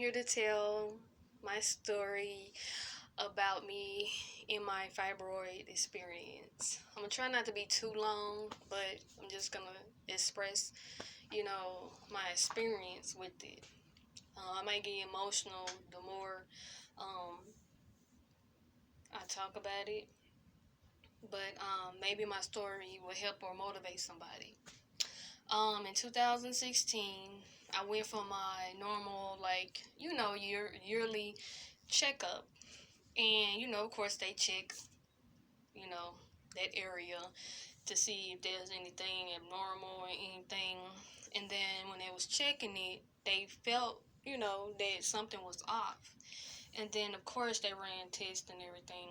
here to tell my story about me in my fibroid experience. I'm gonna try not to be too long, but I'm just gonna express, my experience with it. I might get emotional the more um, I talk about it, but maybe my story will help or motivate somebody. In 2016, I went for my normal, yearly checkup. And, of course, they check, you know, that area to see if there's anything abnormal or anything. And then when they was checking it, they felt, that something was off. And then, of course, they ran tests and everything.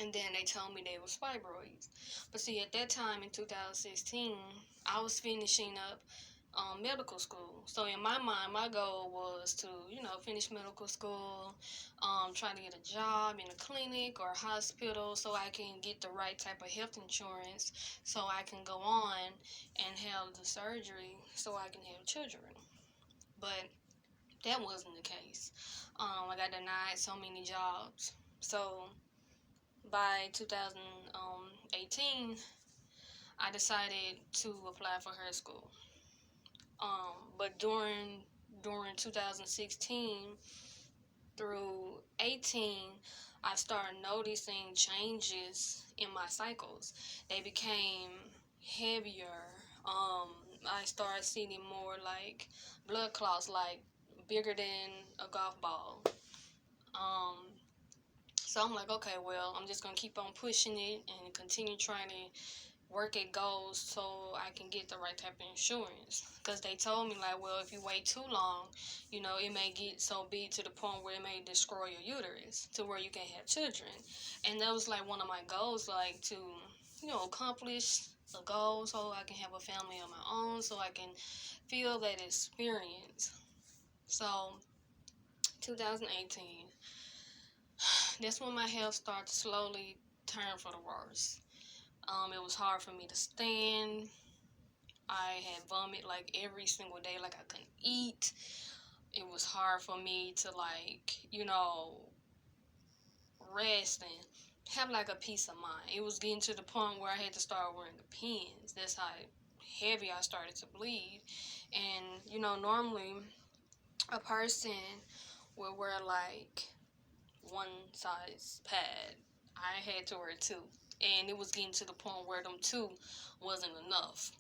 And then they told me they was fibroids. But see, at that time in 2016, I was finishing up medical school. So in my mind, my goal was to, finish medical school, try to get a job in a clinic or hospital so I can get the right type of health insurance so I can go on and have the surgery so I can have children. But that wasn't the case. I got denied so many jobs. So by 2018, I decided to apply for her school. But during 2016 through 18, I started noticing changes in my cycles. They became heavier. I started seeing more like blood clots, like bigger than a golf ball. Um, so I'm like, okay, well, I'm just gonna keep on pushing it and continue trying to work at goals so I can get the right type of insurance. Because they told me, like, well, if you wait too long, it may get so big to the point where it may destroy your uterus to where you can have children. And that was like one of my goals, like to, accomplish a goal so I can have a family of my own, so I can feel that experience. So 2018, that's when my health started to slowly turn for the worse. It was hard for me to stand. I had vomit like every single day, like I couldn't eat. It was hard for me to rest and have like a peace of mind. It was getting to the point where I had to start wearing the pins. That's how heavy I started to bleed. And, normally a person would wear like one size pad. I had to wear two. And it was getting to the point where them two wasn't enough.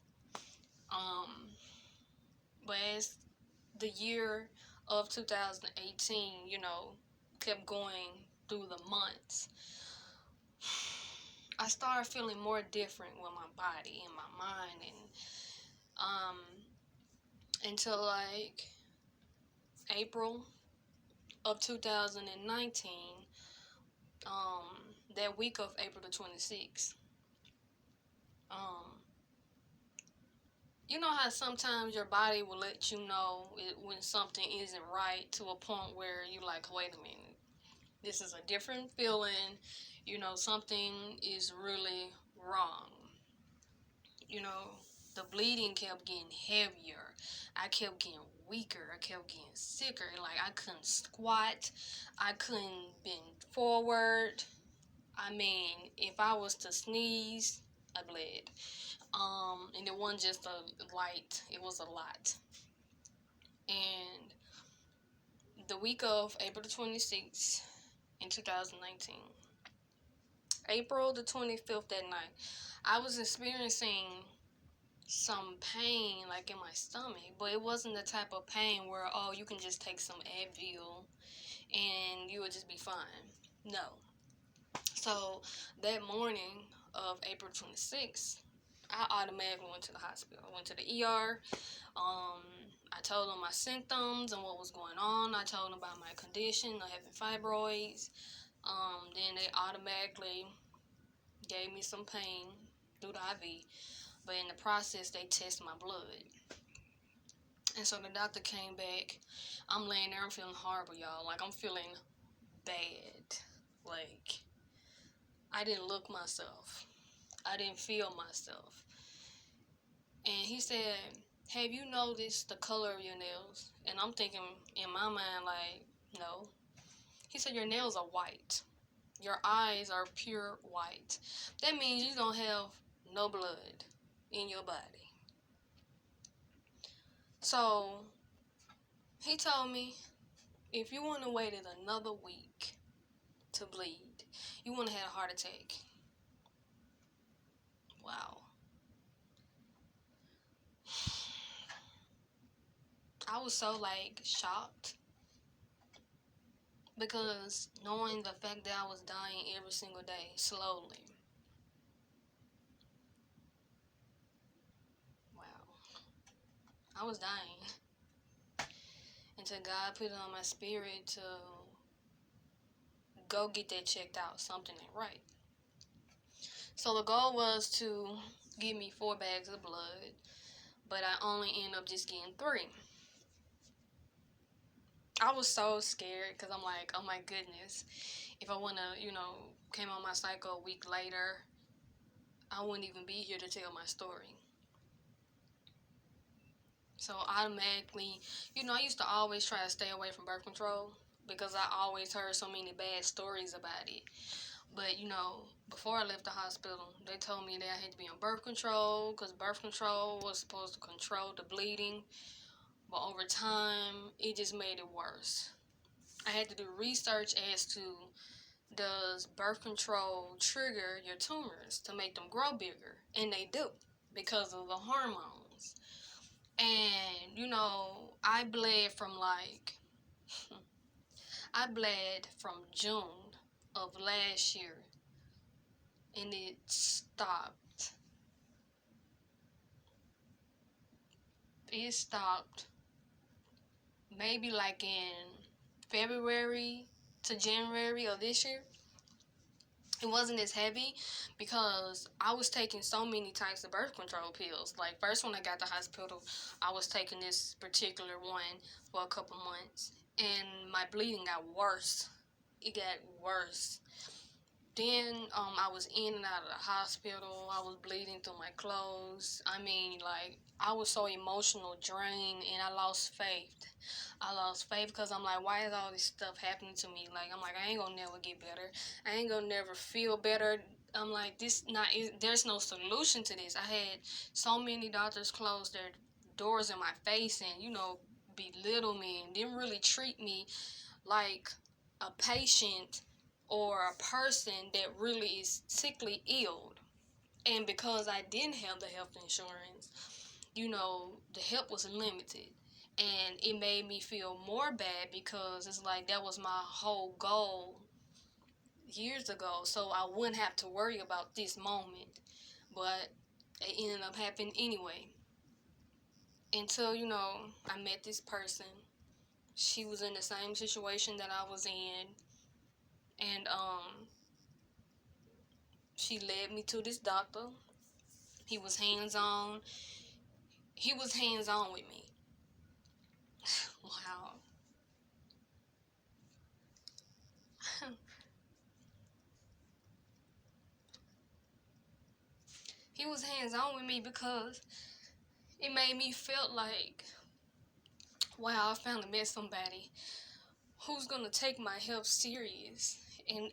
But as the year of 2018, kept going through the months, I started feeling more different with my body and my mind, and until like April of 2019, that week of April the 26th, you know how sometimes your body will let you know when something isn't right to a point where you like, wait a minute, this is a different feeling, something is really wrong. The bleeding kept getting heavier. I kept getting weaker. I kept getting sicker. Like, I couldn't squat. I couldn't bend forward. I mean, if I was to sneeze, I bled. And it wasn't just a light, it was a lot. And the week of April the 26th in 2019, April the 25th that night, I was experiencing some pain like in my stomach, but it wasn't the type of pain where, oh, you can just take some Advil and you would just be fine. No. So that morning of April 26th, I automatically went to the hospital. I went to the ER. I told them my symptoms and what was going on. I told them about my condition of having fibroids. Then they automatically gave me some pain through the IV. But in the process, they tested my blood. And so the doctor came back. I'm laying there, I'm feeling horrible, y'all. Like, I'm feeling bad. Like, I didn't look myself. I didn't feel myself. And he said, Have you noticed the color of your nails? And I'm thinking in my mind, like, no. He said, your nails are white. Your eyes are pure white. That means you don't have no blood in your body. So he told me, if you want to wait another week to bleed, you want to have a heart attack. Wow. I was so like shocked because knowing the fact that I was dying every single day slowly. Wow. I was dying until God put it on my spirit to go get that checked out. Something ain't right. So the goal was to give me 4 bags of blood, but I only ended up just getting 3. I was so scared because I'm like, oh my goodness, if I want to, came on my cycle a week later, I wouldn't even be here to tell my story. So automatically, I used to always try to stay away from birth control because I always heard so many bad stories about it. But, before I left the hospital, they told me that I had to be on birth control because birth control was supposed to control the bleeding. But over time, it just made it worse. I had to do research as to, does birth control trigger your tumors to make them grow bigger? And they do because of the hormones. And, I bled from I bled from June of last year and it stopped. It stopped maybe like in February to January of this year. It wasn't as heavy because I was taking so many types of birth control pills. Like, first when I got to the hospital, I was taking this particular one for a couple months, and my bleeding got worse. It got worse. Then I was in and out of the hospital. I was bleeding through my clothes. I mean, like, I was so emotional drained, and I lost faith. I lost faith because I'm like, why is all this stuff happening to me? Like, I'm like, I ain't gonna never get better. I ain't gonna never feel better. I'm like, there's no solution to this. I had so many doctors close their doors in my face and, belittle me and didn't really treat me like a patient or a person that really is sickly ill. And because I didn't have the health insurance, the help was limited. And it made me feel more bad because it's like that was my whole goal years ago. So I wouldn't have to worry about this moment. But it ended up happening anyway. Until, I met this person. She was in the same situation that I was in. And she led me to this doctor. He was hands on. He was hands on with me. Wow. He was hands on with me because it made me feel like, wow, I finally met somebody who's gonna take my health serious and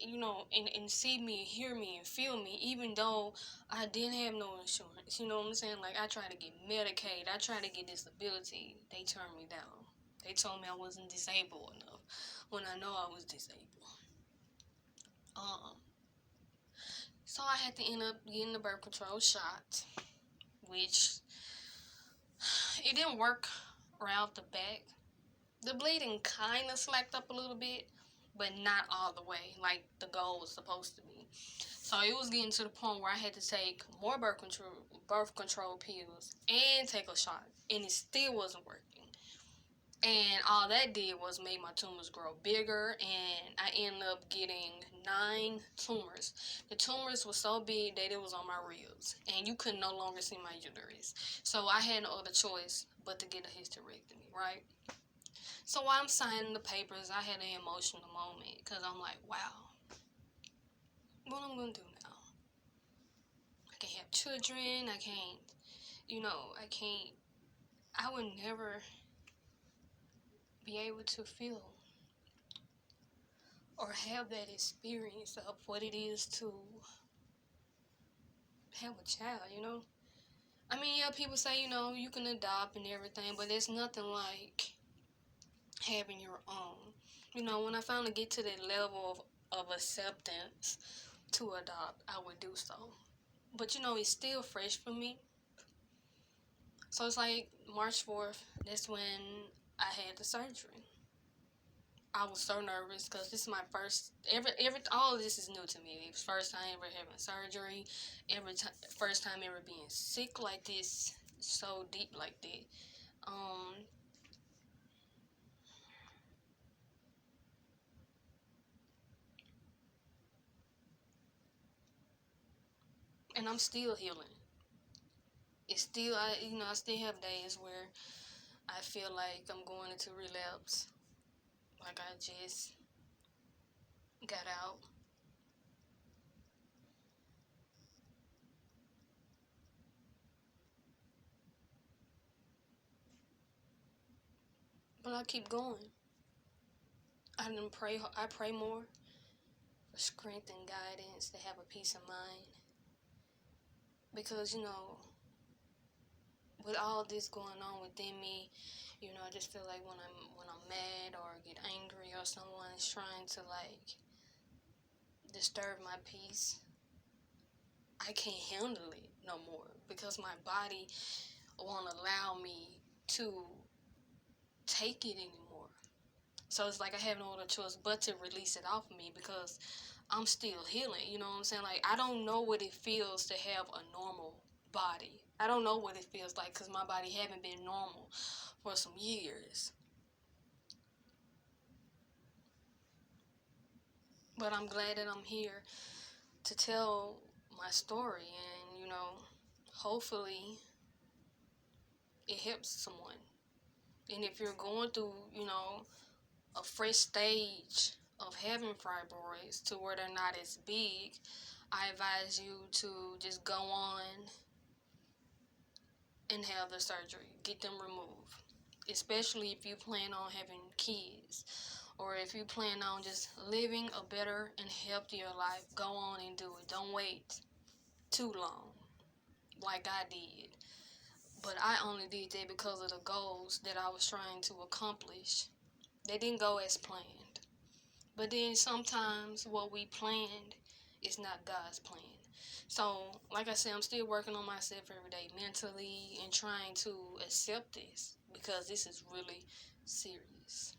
and see me, hear me, and feel me, even though I didn't have no insurance. You know what I'm saying? Like, I tried to get Medicaid, I tried to get disability. They turned me down. They told me I wasn't disabled enough when I know I was disabled. Um, so I had to end up getting the birth control shot, which it didn't work right off the back. The bleeding kind of slacked up a little bit, but not all the way like the goal was supposed to be. So it was getting to the point where I had to take more birth control pills and take a shot, and it still wasn't working. And all that did was make my tumors grow bigger, and I ended up getting 9 tumors. The tumors were so big that it was on my ribs, and you could no longer see my uterus. So I had no other choice but to get a hysterectomy, right? So while I'm signing the papers, I had an emotional moment because I'm like, wow, what am I going to do now? I can't have children. I can't, I can't I would never be able to feel or have that experience of what it is to have a child, you know? I mean, yeah, people say, you can adopt and everything, but there's nothing like having your own. When I finally get to that level of acceptance to adopt, I would do so. But, it's still fresh for me. So it's like March 4th, that's when I had the surgery. I was so nervous because this is my first, all of this is new to me. It was first time ever having surgery, first time ever being sick like this, so deep like that. Um, and I'm still healing. It's still, I still have days where I feel like I'm going into relapse, like I just got out. But I keep going. I pray more for strength and guidance to have a peace of mind. Because, with all this going on within me, I just feel like when I'm mad or get angry or someone is trying to like disturb my peace, I can't handle it no more because my body won't allow me to take it anymore. So it's like I have no other choice but to release it off of me because I'm still healing. You know what I'm saying? Like, I don't know what it feels to have a normal body. I don't know what it feels like because my body haven't been normal for some years. But I'm glad that I'm here to tell my story and, hopefully it helps someone. And if you're going through, a fresh stage of having fibroids to where they're not as big, I advise you to just go on and have the surgery. Get them removed. Especially if you plan on having kids or if you plan on just living a better and healthier life, go on and do it. Don't wait too long like I did. But I only did that because of the goals that I was trying to accomplish. They didn't go as planned. But then sometimes what we planned is not God's plan. So, like I said, I'm still working on myself every day mentally and trying to accept this because this is really serious.